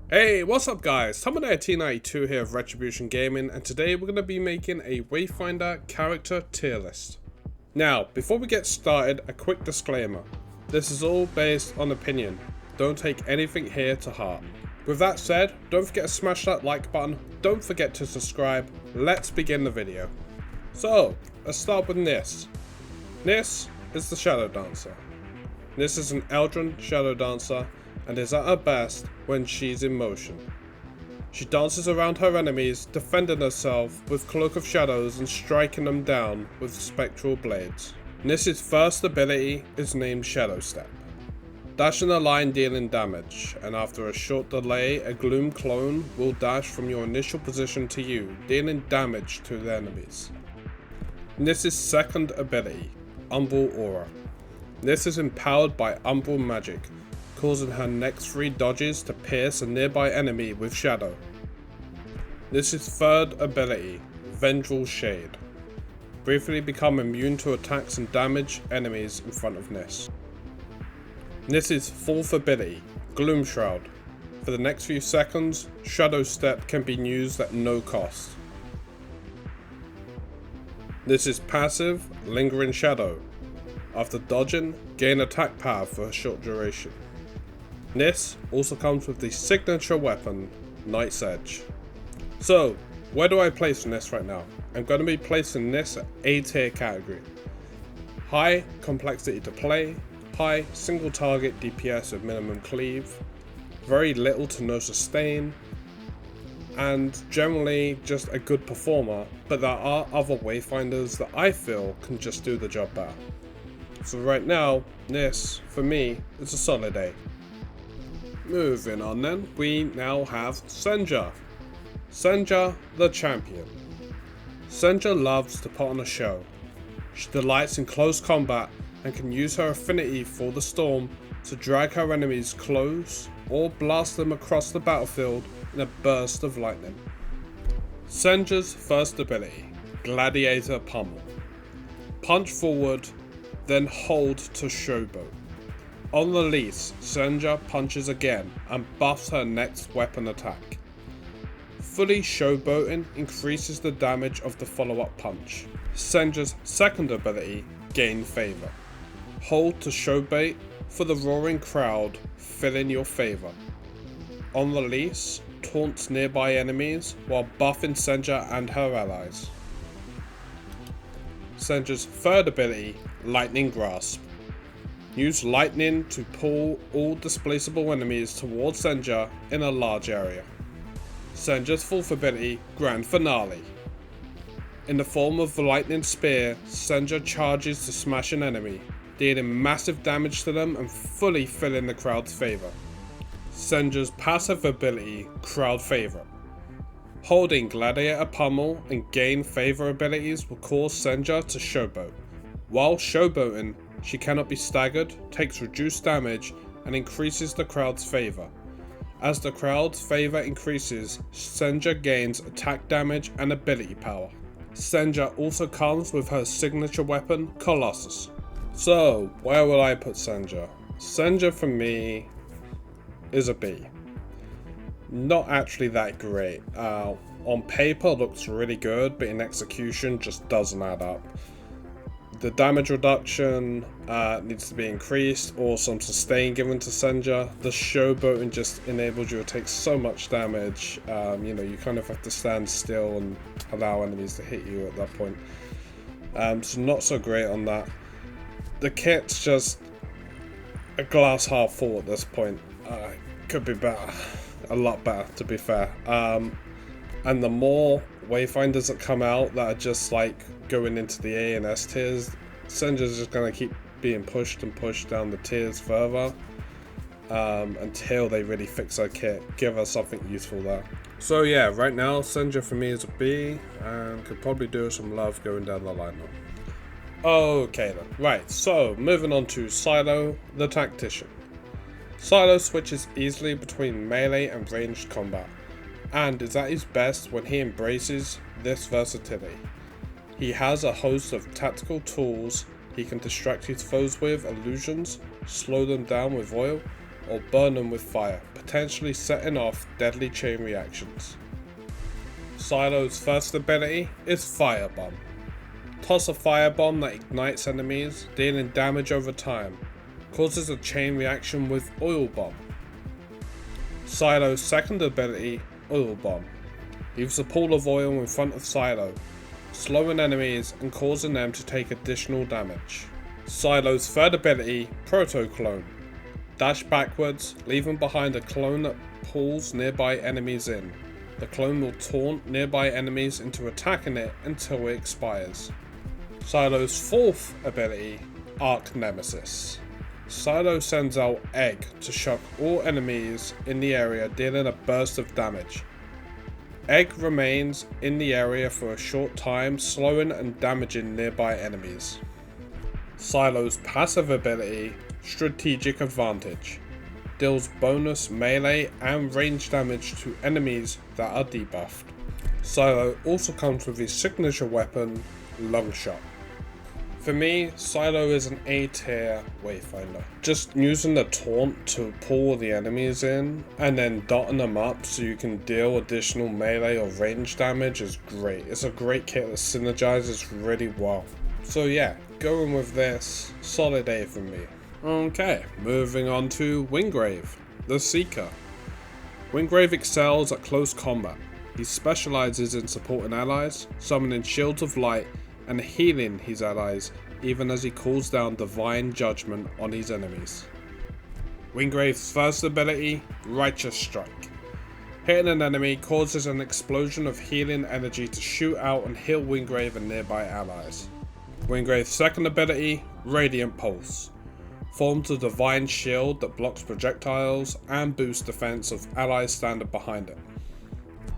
Hey, what's up guys? T92 here of Retribution Gaming, and today we're going to be making a Wayfinder character tier list. Now, before we get started, a quick disclaimer. This is all based on opinion. Don't take anything here to heart. With that said, don't forget to smash that like button, don't forget to subscribe. Let's begin the video. So, let's start with Niss. Niss is the Shadow Dancer. Niss is an Eldrin Shadow Dancer and is at her best when she's in motion. She dances around her enemies, defending herself with Cloak of Shadows and striking them down with spectral blades. Niss's first ability is named Shadow Step. Dash in a line dealing damage, and after a short delay, a Gloom clone will dash from your initial position to you, dealing damage to the enemies. Niss's second ability, Umbral Aura. Niss is empowered by Umbral magic, causing her next 3 dodges to pierce a nearby enemy with shadow. Niss's third ability, Vendril Shade. Briefly become immune to attacks and damage enemies in front of Niss. Niss's fourth ability, Gloom Shroud. For the next few seconds, Shadow Step can be used at no cost. Niss's passive, Lingering Shadow. After dodging, gain attack power for a short duration. Niss also comes with the signature weapon, Knight's Edge. So, where do I place Niss right now? I'm going to be placing Niss at A tier category. High complexity to play, high single target DPS with minimum cleave, very little to no sustain, and generally just a good performer, but there are other Wayfinders that I feel can just do the job better. So right now, Niss, for me, is a solid A. Moving on then, we now have Senja. Senja, the champion. Senja loves to put on a show. She delights in close combat and can use her affinity for the storm to drag her enemies close or blast them across the battlefield in a burst of lightning. Senja's first ability, Gladiator Pummel. Punch forward, then hold to showboat. On release, Senja punches again and buffs her next weapon attack. Fully showboating increases the damage of the follow-up punch. Senja's second ability, Gain Favor. Hold to showbait for the roaring crowd, filling your favor. On release, taunts nearby enemies while buffing Senja and her allies. Senja's third ability, Lightning Grasp. Use lightning to pull all displaceable enemies towards Senja in a large area. Senja's fourth ability, Grand Finale. In the form of the lightning spear, Senja charges to smash an enemy, dealing massive damage to them and fully filling the crowd's favor. Senja's passive ability, Crowd Favorite. Holding Gladiator Pummel and Gain Favor abilities will cause Senja to showboat. While showboating, she cannot be staggered, takes reduced damage, and increases the crowd's favor. As the crowd's favor increases, Senja gains attack damage and ability power. Senja also comes with her signature weapon, Colossus. So, where would I put Senja? Senja for me is a B. Not actually that great. On paper looks really good, but in execution just doesn't add up. The damage reduction needs to be increased, or some sustain given to Senja. The showboating just enables you to take so much damage. You kind of have to stand still and allow enemies to hit you at that point. So not so great on that. The kit's just a glass half full at this point. Could be better. A lot better, to be fair. And the more Wayfinders that come out that are just like going into the A and S tiers, Senja's just gonna keep being pushed and pushed down the tiers further until they really fix her kit, give her something useful there. So yeah, right now Senja for me is a B and could probably do some love going down the line now. Okay then, right, so moving on to Silo, the Tactician. Silo switches easily between melee and ranged combat, and is at his best when he embraces this versatility. He has a host of tactical tools he can distract his foes with illusions, slow them down with oil, or burn them with fire, potentially setting off deadly chain reactions. Silo's first ability is Firebomb. Toss a firebomb that ignites enemies, dealing damage over time. Causes a chain reaction with Oil Bomb. Silo's second ability, Oil Bomb. Leaves a pool of oil in front of Silo, slowing enemies and causing them to take additional damage. Silo's third ability, Proto Clone. Dash backwards, leaving behind a clone that pulls nearby enemies in. The clone will taunt nearby enemies into attacking it until it expires. Silo's fourth ability, Arc Nemesis. Silo sends out Egg to shock all enemies in the area, dealing a burst of damage. Egg remains in the area for a short time, slowing and damaging nearby enemies. Silo's passive ability, Strategic Advantage. Deals bonus melee and range damage to enemies that are debuffed. Silo also comes with his signature weapon, Lungshot. For me, Silo is an A tier Wayfinder. Just using the taunt to pull the enemies in and then dotting them up so you can deal additional melee or range damage is great. It's a great kit that synergizes really well. So yeah, going with this, solid A for me. Okay, moving on to Wingrave, the Seeker. Wingrave excels at close combat. He specializes in supporting allies, summoning shields of light, and healing his allies, even as he calls down divine judgment on his enemies. Wingrave's first ability, Righteous Strike. Hitting an enemy causes an explosion of healing energy to shoot out and heal Wingrave and nearby allies. Wingrave's second ability, Radiant Pulse. Forms a divine shield that blocks projectiles and boosts defense of allies standing behind it.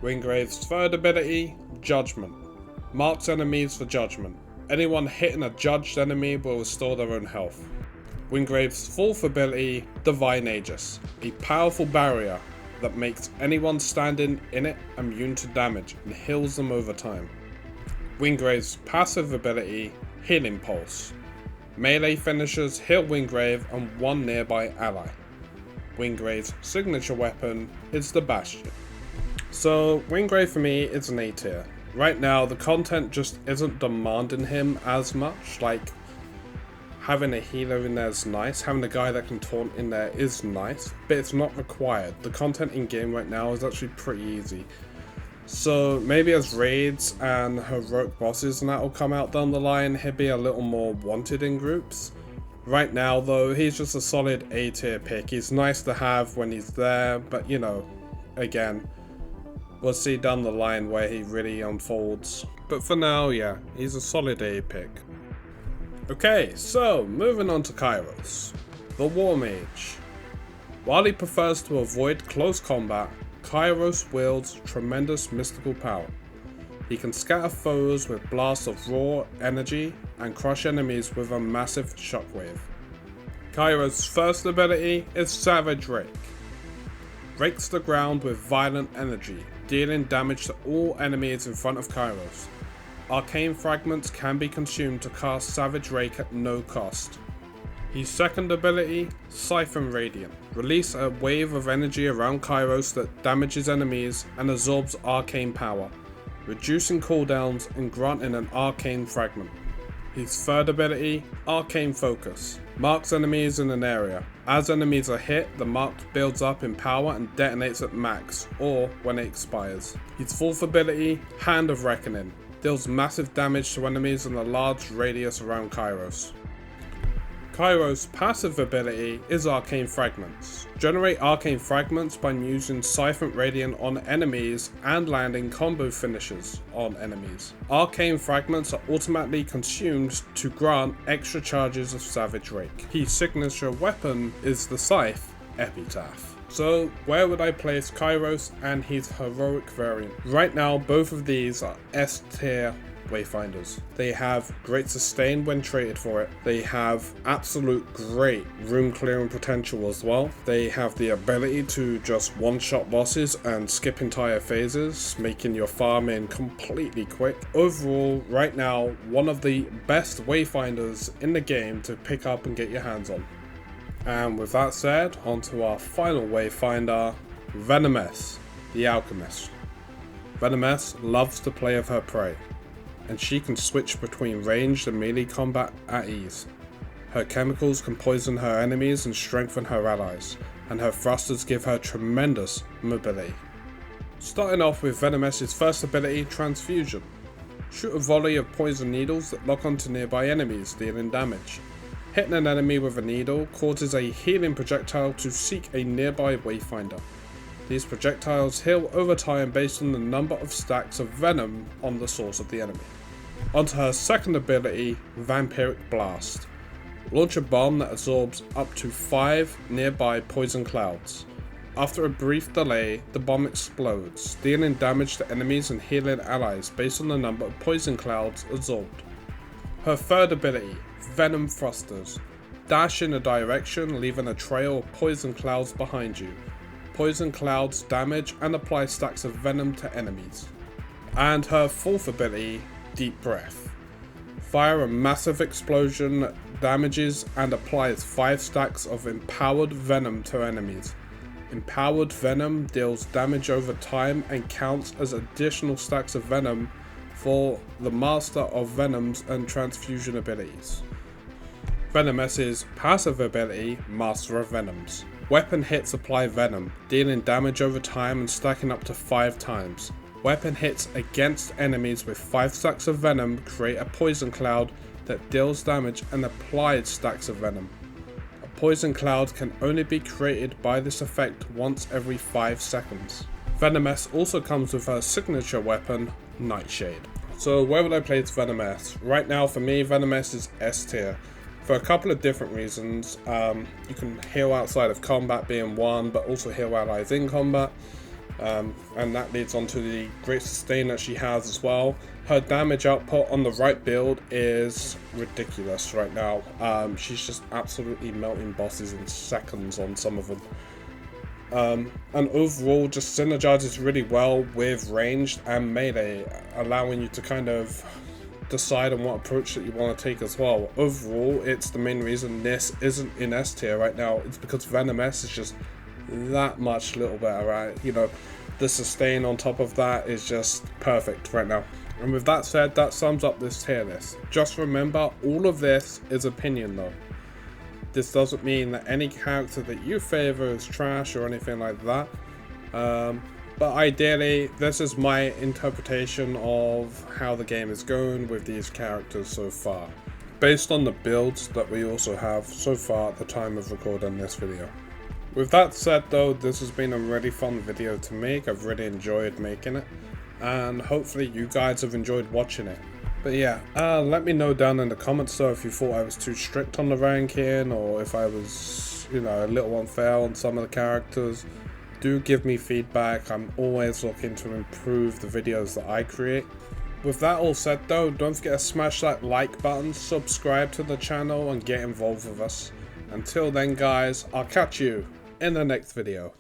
Wingrave's third ability, Judgment. Marks enemies for judgment. Anyone hitting a judged enemy will restore their own health. Wingrave's fourth ability, Divine Aegis. A powerful barrier that makes anyone standing in it immune to damage and heals them over time. Wingrave's passive ability, Healing Pulse. Melee finishers heal Wingrave and one nearby ally. Wingrave's signature weapon is the Bastion. So Wingrave for me is an A tier. Right now the content just isn't demanding him as much. Like, having a healer in there is nice, having a guy that can taunt in there is nice, but it's not required. The content in game right now is actually pretty easy. So maybe as raids and heroic bosses and that will come out down the line, he'll be a little more wanted in groups. Right now though, he's just a solid A tier pick. He's nice to have when he's there, but you know, again, we'll see down the line where he really unfolds. But for now, yeah, he's a solid A pick. Okay, so moving on to Kyros, the War Mage. While he prefers to avoid close combat, Kyros wields tremendous mystical power. He can scatter foes with blasts of raw energy and crush enemies with a massive shockwave. Kyros' first ability is Savage Rake. Rakes the ground with violent energy, dealing damage to all enemies in front of Kyros. Arcane fragments can be consumed to cast Savage Rake at no cost. His second ability, Siphon Radiant. Release a wave of energy around Kyros that damages enemies and absorbs arcane power, reducing cooldowns and granting an arcane fragment. His third ability, Arcane Focus. Marks enemies in an area. As enemies are hit, the mark builds up in power and detonates at max, or when it expires. His fourth ability, Hand of Reckoning. Deals massive damage to enemies in a large radius around Kyros. Kyros' passive ability is Arcane Fragments. Generate Arcane Fragments by using Siphon Radiant on enemies and landing combo finishes on enemies. Arcane Fragments are automatically consumed to grant extra charges of Savage Rake. His signature weapon is the Scythe, Epitaph. So where would I place Kyros and his heroic variant? Right now both of these are S tier Wayfinders. They have great sustain when traded for it. They have absolute great room clearing potential as well. They have the ability to just one-shot bosses and skip entire phases, making your farming completely quick. Overall, right now, one of the best Wayfinders in the game to pick up and get your hands on. And with that said, on to our final Wayfinder, Venomess, the Alchemist. Venomess loves to play with her prey, and she can switch between ranged and melee combat at ease. Her chemicals can poison her enemies and strengthen her allies, and her thrusters give her tremendous mobility. Starting off with Venomess's first ability, Transfusion. Shoot a volley of poison needles that lock onto nearby enemies, dealing damage. Hitting an enemy with a needle causes a healing projectile to seek a nearby Wayfinder. These projectiles heal over time based on the number of stacks of venom on the source of the enemy. Onto her second ability, Vampiric Blast. Launch a bomb that absorbs up to 5 nearby poison clouds. After a brief delay, the bomb explodes, dealing damage to enemies and healing allies based on the number of poison clouds absorbed. Her third ability, Venom Thrusters. Dash in a direction, leaving a trail of poison clouds behind you. Poison clouds damage and apply stacks of venom to enemies. And her fourth ability, Deep Breath. Fire a massive explosion that damages and applies 5 stacks of empowered venom to enemies. Empowered venom deals damage over time and counts as additional stacks of venom for the Master of Venoms and Transfusion abilities. Venomess's passive ability, Master of Venoms. Weapon hits apply venom, dealing damage over time and stacking up to 5 times. Weapon hits against enemies with 5 stacks of venom create a poison cloud that deals damage and applies stacks of venom. A poison cloud can only be created by this effect once every 5 seconds. Venomess also comes with her signature weapon, Nightshade. So where would I place Venomess? Right now for me, Venomess is S tier. For a couple of different reasons. You can heal outside of combat being one, but also heal allies in combat. And that leads on to the great sustain that she has as well. Her damage output on the right build is ridiculous right now. She's just absolutely melting bosses in seconds on some of them. And overall just synergizes really well with ranged and melee, allowing you to kind of decide on what approach that you want to take as well. Overall, it's the main reason Niss isn't in S tier right now. It's because Venomess is just that much little better, right? You know, the sustain on top of that is just perfect right now. And with that said, that sums up this tier list. Just remember, all of this is opinion though. This doesn't mean that any character that you favor is trash or anything like that. But ideally, this is my interpretation of how the game is going with these characters so far, based on the builds that we also have so far at the time of recording this video. With that said though, this has been a really fun video to make. I've really enjoyed making it, and hopefully you guys have enjoyed watching it. But yeah, let me know down in the comments though if you thought I was too strict on the ranking, or if I was, you know, a little unfair on some of the characters. Do give me feedback. I'm always looking to improve the videos that I create. With that all said though, don't forget to smash that like button, subscribe to the channel and get involved with us. Until then guys, I'll catch you in the next video.